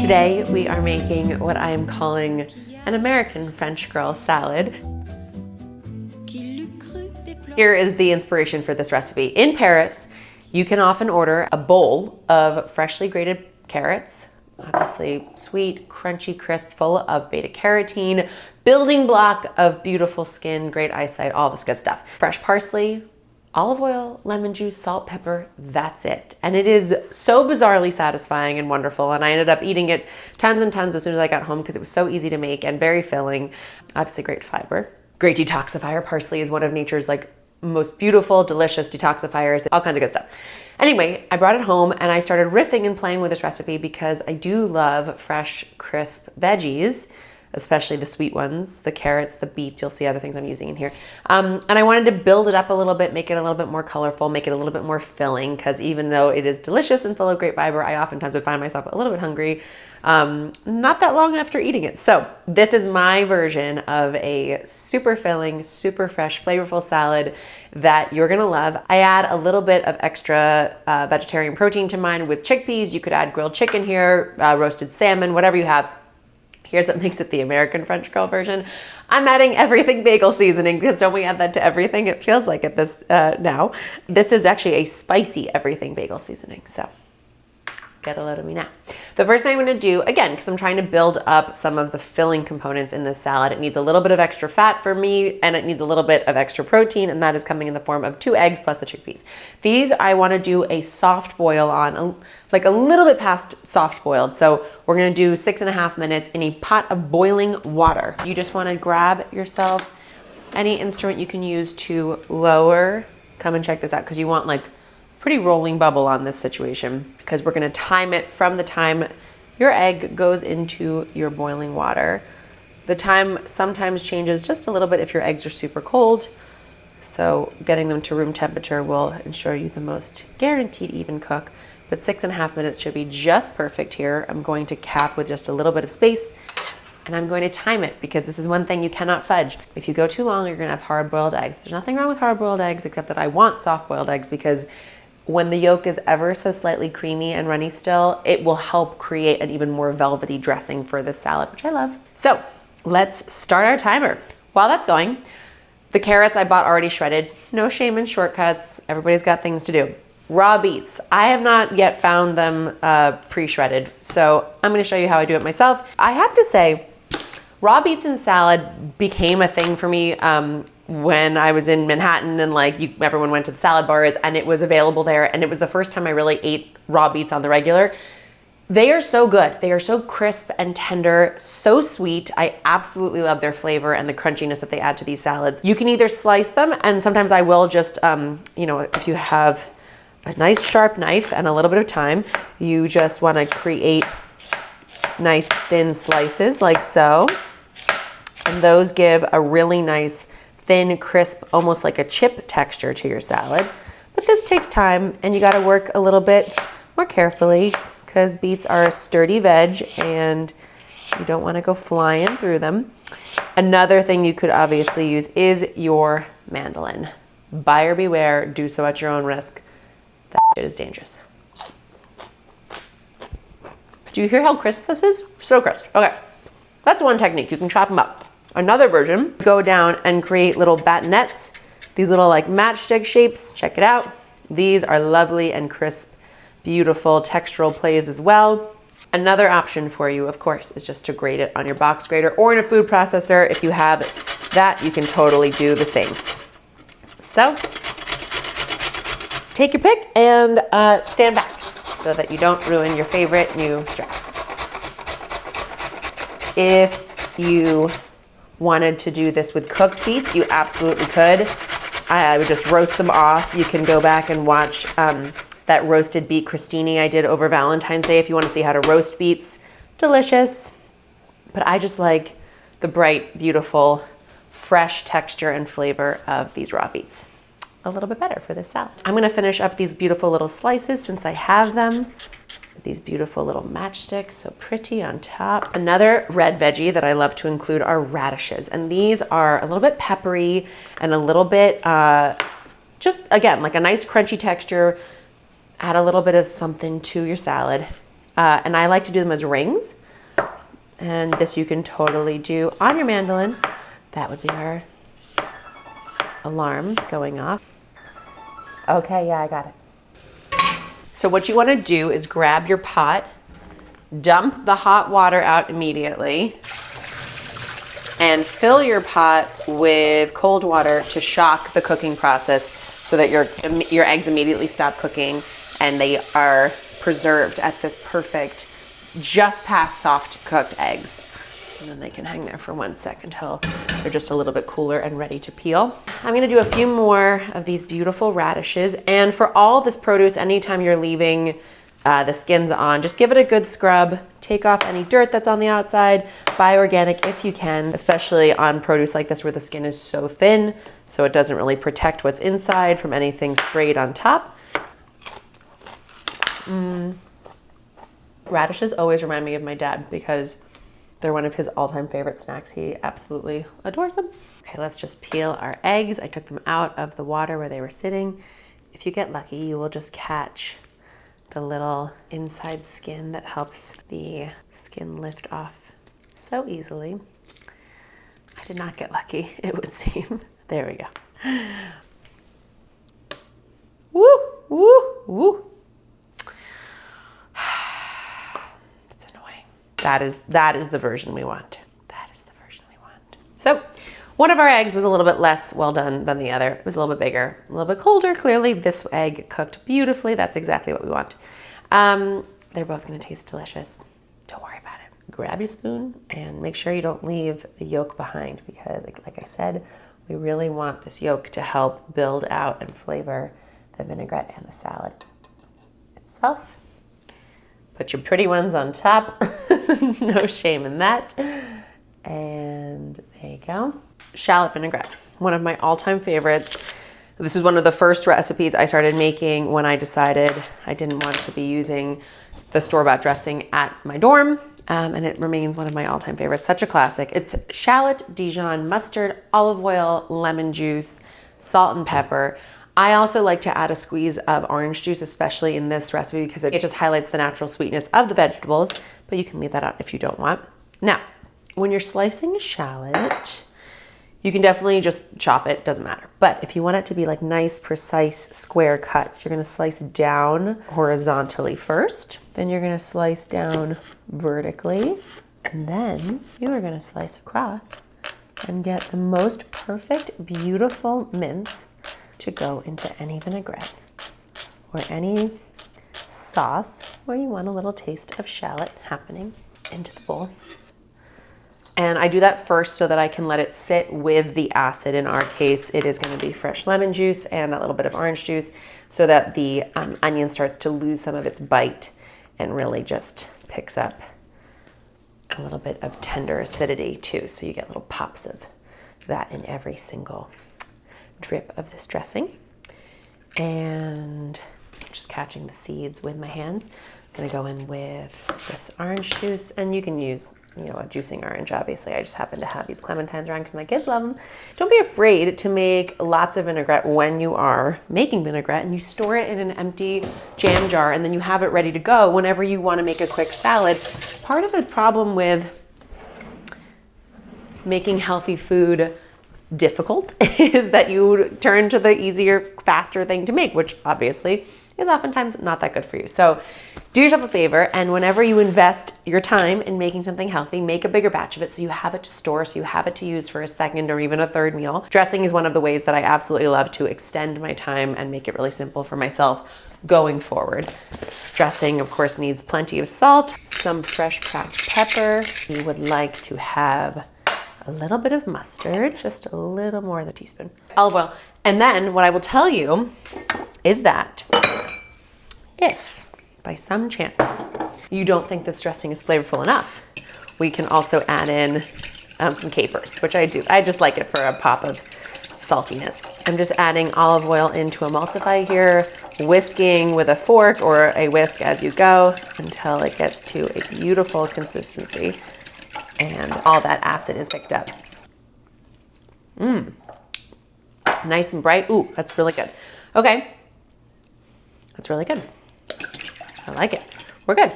Today we are making what I am calling an American French girl salad. Here is the inspiration for this recipe. In Paris, you can often order a bowl of freshly grated carrots, obviously sweet, crunchy, crisp, full of beta carotene, building block of beautiful skin, great eyesight, all this good stuff. Fresh parsley, olive oil, lemon juice, salt, pepper, that's it. And it is so bizarrely satisfying and wonderful. And I ended up eating it tons and tons as soon as I got home because it was so easy to make and very filling. Obviously great fiber. Great detoxifier. Parsley is one of nature's most beautiful, delicious detoxifiers, all kinds of good stuff. Anyway, I brought it home and I started riffing and playing with this recipe because I do love fresh, crisp veggies, especially the sweet ones, the carrots, the beets. You'll see other things I'm using in here. And I wanted to build it up a little bit, make it a little bit more colorful, make it a little bit more filling, because even though it is delicious and full of great fiber, I oftentimes would find myself a little bit hungry not that long after eating it. So this is my version of a super filling, super fresh, flavorful salad that you're gonna love. I add a little bit of extra vegetarian protein to mine with chickpeas. You could add grilled chicken here, roasted salmon, whatever you have. Here's what makes it the American French girl version. I'm adding everything bagel seasoning because don't we add that to everything? It feels like it this now. This is actually a spicy everything bagel seasoning, so get a load of me now. The first thing I'm gonna do, again, because I'm trying to build up some of the filling components in this salad, it needs a little bit of extra fat for me and it needs a little bit of extra protein, and that is coming in the form of 2 eggs plus the chickpeas. These I wanna do a soft boil on, like a little bit past soft boiled. So we're gonna do 6.5 minutes in a pot of boiling water. You just wanna grab yourself any instrument you can use to lower. Come and check this out because you want pretty rolling bubble on this situation, because we're gonna time it from the time your egg goes into your boiling water. The time sometimes changes just a little bit if your eggs are super cold, so getting them to room temperature will ensure you the most guaranteed even cook, but 6.5 minutes should be just perfect here. I'm going to cap with just a little bit of space, and I'm going to time it because this is one thing you cannot fudge. If you go too long, you're gonna have hard-boiled eggs. There's nothing wrong with hard-boiled eggs except that I want soft-boiled eggs because when the yolk is ever so slightly creamy and runny still, it will help create an even more velvety dressing for this salad, which I love. So let's start our timer. While that's going, the carrots I bought already shredded. No shame in shortcuts. Everybody's got things to do. Raw beets. I have not yet found them pre-shredded, so I'm gonna show you how I do it myself. I have to say, raw beets in salad became a thing for me when I was in Manhattan and everyone went to the salad bars and it was available there, and it was the first time I really ate raw beets on the regular. They are so good. They are so crisp and tender, so sweet. I absolutely love their flavor and the crunchiness that they add to these salads. You can either slice them, and sometimes I will just, if you have a nice sharp knife and a little bit of time, you just wanna create nice thin slices like so. And those give a really nice thin, crisp, almost like a chip texture to your salad. But this takes time and you gotta work a little bit more carefully because beets are a sturdy veg and you don't wanna go flying through them. Another thing you could obviously use is your mandolin. Buyer beware, do so at your own risk. That shit is dangerous. Do you hear how crisp this is? So crisp. Okay, that's one technique. You can chop them up. Another version, go down and create little batonettes, these little matchstick shapes. Check it out. These are lovely and crisp, beautiful textural plays as well. Another option for you, of course, is just to grate it on your box grater or in a food processor. If you have that, you can totally do the same. So, take your pick and stand back so that you don't ruin your favorite new dress. If you wanted to do this with cooked beets, you absolutely could. I would just roast them off. You can go back and watch that roasted beet crostini I did over Valentine's Day if you want to see how to roast beets. Delicious. But I just like the bright, beautiful, fresh texture and flavor of these raw beets a little bit better for this salad. I'm gonna finish up these beautiful little slices since I have them. These beautiful little matchsticks, so pretty on top. Another red veggie that I love to include are radishes. And these are a little bit peppery and a little bit, just again, like a nice crunchy texture. Add a little bit of something to your salad. And I like to do them as rings. And this you can totally do on your mandolin. That would be our alarm going off. Okay, yeah, I got it. So what you want to do is grab your pot, dump the hot water out immediately, and fill your pot with cold water to shock the cooking process so that your eggs immediately stop cooking and they are preserved at this perfect, just past soft cooked eggs. And then they can hang there for 1 second until they're just a little bit cooler and ready to peel. I'm gonna do a few more of these beautiful radishes. And for all this produce, anytime you're leaving the skins on, just give it a good scrub. Take off any dirt that's on the outside. Buy organic if you can, especially on produce like this where the skin is so thin, so it doesn't really protect what's inside from anything sprayed on top. Radishes always remind me of my dad because they're one of his all-time favorite snacks. He absolutely adores them. Okay, let's just peel our eggs. I took them out of the water where they were sitting. If you get lucky, you will just catch the little inside skin that helps the skin lift off so easily. I did not get lucky, it would seem. There we go. Woo, woo, woo. That is the version we want. That is the version we want. So one of our eggs was a little bit less well done than the other. It was a little bit bigger, a little bit colder. Clearly this egg cooked beautifully. That's exactly what we want. They're both gonna taste delicious. Don't worry about it. Grab your spoon and make sure you don't leave the yolk behind because like I said, we really want this yolk to help build out and flavor the vinaigrette and the salad itself. Put your pretty ones on top. No shame in that. And there you go. Shallot vinaigrette, one of my all-time favorites. This was one of the first recipes I started making when I decided I didn't want to be using the store-bought dressing at my dorm. And it remains one of my all-time favorites, such a classic. It's shallot, Dijon, mustard, olive oil, lemon juice, salt and pepper. I also like to add a squeeze of orange juice, especially in this recipe because it just highlights the natural sweetness of the vegetables, but you can leave that out if you don't want. Now, when you're slicing a shallot, you can definitely just chop it, doesn't matter. But if you want it to be like nice, precise square cuts, you're gonna slice down horizontally first, then you're gonna slice down vertically, and then you are gonna slice across and get the most perfect, beautiful mince to go into any vinaigrette or any sauce where you want a little taste of shallot happening into the bowl. And I do that first so that I can let it sit with the acid. In our case, it is going to be fresh lemon juice and that little bit of orange juice so that the onion starts to lose some of its bite and really just picks up a little bit of tender acidity too. So you get little pops of that in every single drip of this dressing. And just catching the seeds with my hands. I'm gonna go in with this orange juice, and you can use, a juicing orange, obviously. I just happen to have these clementines around because my kids love them. Don't be afraid to make lots of vinaigrette when you are making vinaigrette, and you store it in an empty jam jar, and then you have it ready to go whenever you wanna make a quick salad. Part of the problem with making healthy food difficult is that you turn to the easier, faster thing to make, which obviously is oftentimes not that good for you. So do yourself a favor, and whenever you invest your time in making something healthy, make a bigger batch of it so you have it to store, so you have it to use for a second or even a third meal. Dressing is one of the ways that I absolutely love to extend my time and make it really simple for myself going forward. Dressing, of course, needs plenty of salt, some fresh cracked pepper. You would like to have a little bit of mustard, just a little more than a teaspoon. Olive oil. And then what I will tell you is that if by some chance you don't think this dressing is flavorful enough, we can also add in some capers, which I do. I just like it for a pop of saltiness. I'm just adding olive oil into emulsify here, whisking with a fork or a whisk as you go until it gets to a beautiful consistency and all that acid is picked up. Nice and bright. Ooh, that's really good. Okay, that's really good. I like it. We're good.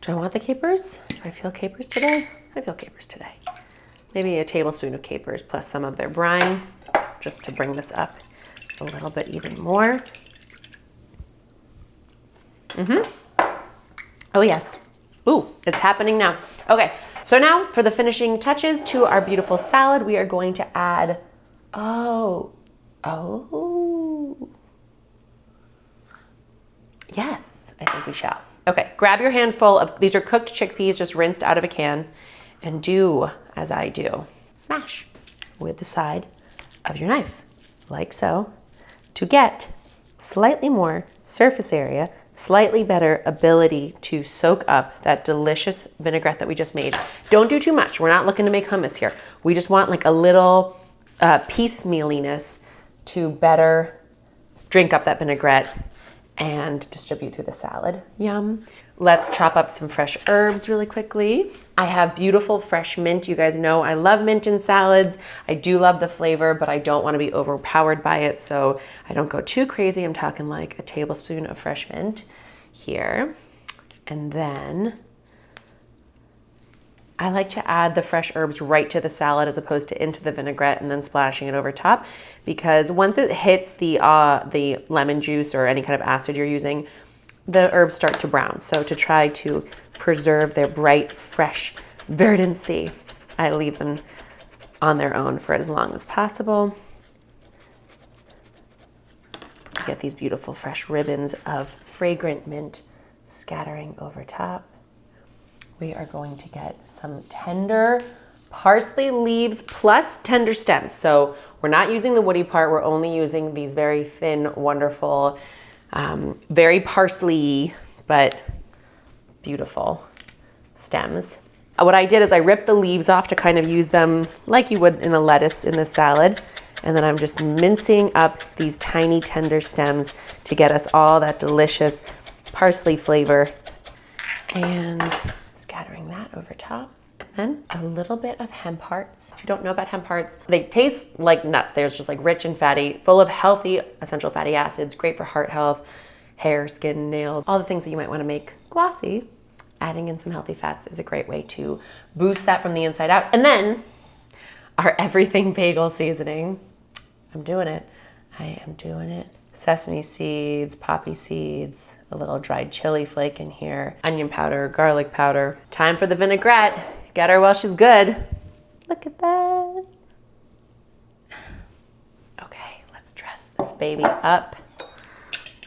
Do I want the capers? Do I feel capers today? I feel capers today. Maybe a tablespoon of capers plus some of their brine, just to bring this up a little bit even more. Oh yes. Ooh, it's happening now. Okay, so now for the finishing touches to our beautiful salad, we are going to add, yes, I think we shall. Okay, grab your handful of, these are cooked chickpeas just rinsed out of a can, and do as I do. Smash with the side of your knife, like so, to get slightly more surface area, slightly better ability to soak up that delicious vinaigrette that we just made. Don't do too much. We're not looking to make hummus here. We just want like a little piecemealiness to better drink up that vinaigrette and distribute through the salad. Yum. Let's chop up some fresh herbs really quickly. I have beautiful fresh mint. You guys know I love mint in salads. I do love the flavor, but I don't want to be overpowered by it, so I don't go too crazy. I'm talking like a tablespoon of fresh mint here. And then I like to add the fresh herbs right to the salad as opposed to into the vinaigrette and then splashing it over top, because once it hits the lemon juice or any kind of acid you're using, the herbs start to brown. So to try to preserve their bright, fresh verdancy, I leave them on their own for as long as possible. Get these beautiful fresh ribbons of fragrant mint scattering over top. We are going to get some tender parsley leaves plus tender stems. So we're not using the woody part, we're only using these very thin, wonderful, very parsley, but beautiful stems. What I did is I ripped the leaves off to kind of use them like you would in a lettuce in the salad. And then I'm just mincing up these tiny tender stems to get us all that delicious parsley flavor. And scattering that over top. And then a little bit of hemp hearts. If you don't know about hemp hearts, they taste like nuts. They're just like rich and fatty, full of healthy essential fatty acids, great for heart health, hair, skin, nails, all the things that you might want to make glossy. Adding in some healthy fats is a great way to boost that from the inside out. And then our everything bagel seasoning. I'm doing it. I am doing it. Sesame seeds, poppy seeds, a little dried chili flake in here, onion powder, garlic powder. Time for the vinaigrette. Get her while she's good. Look at that. Okay, let's dress this baby up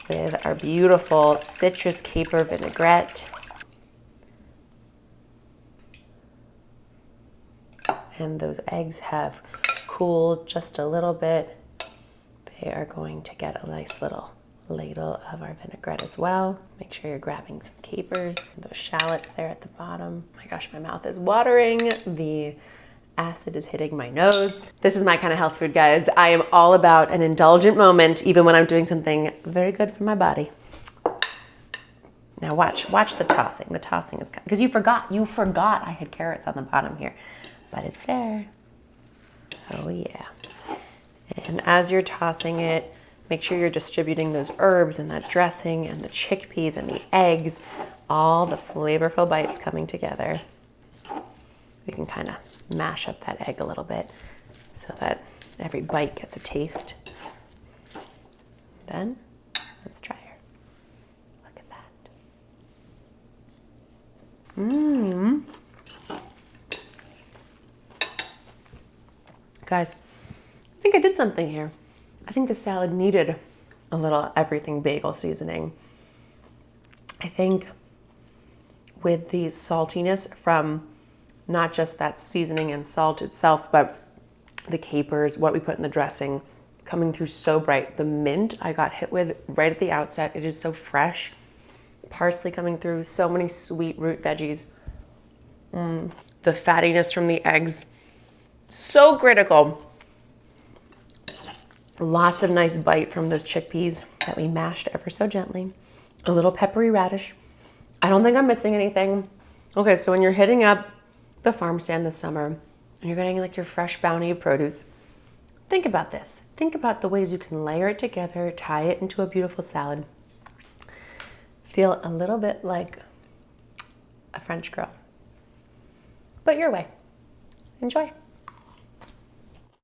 with our beautiful Citrus-Caper Vinaigrette. And those eggs have cooled just a little bit. They are going to get a nice little ladle of our vinaigrette as well. Make sure you're grabbing some capers, those shallots there at the bottom. Oh my gosh, my mouth is watering. The acid is hitting my nose. This is my kind of health food, guys. I am all about an indulgent moment, even when I'm doing something very good for my body. Now watch the tossing. The tossing is coming, because you forgot I had carrots on the bottom here, but it's there. Oh yeah. And as you're tossing it, make sure you're distributing those herbs and that dressing and the chickpeas and the eggs, all the flavorful bites coming together. We can kind of mash up that egg a little bit so that every bite gets a taste. Then, let's try her. Look at that. Mmm. Guys, I think I did something here. I think the salad needed a little everything bagel seasoning. I think with the saltiness from not just that seasoning and salt itself, but the capers, what we put in the dressing, coming through so bright. The mint I got hit with right at the outset. It is so fresh. Parsley coming through, so many sweet root veggies. The fattiness from the eggs, so critical. Lots of nice bite from those chickpeas that we mashed ever so gently. A little peppery radish. I don't think I'm missing anything. Okay, so when you're hitting up the farm stand this summer and you're getting like your fresh bounty of produce, think about this. Think about the ways you can layer it together, tie it into a beautiful salad. Feel a little bit like a French girl. But your way. Enjoy.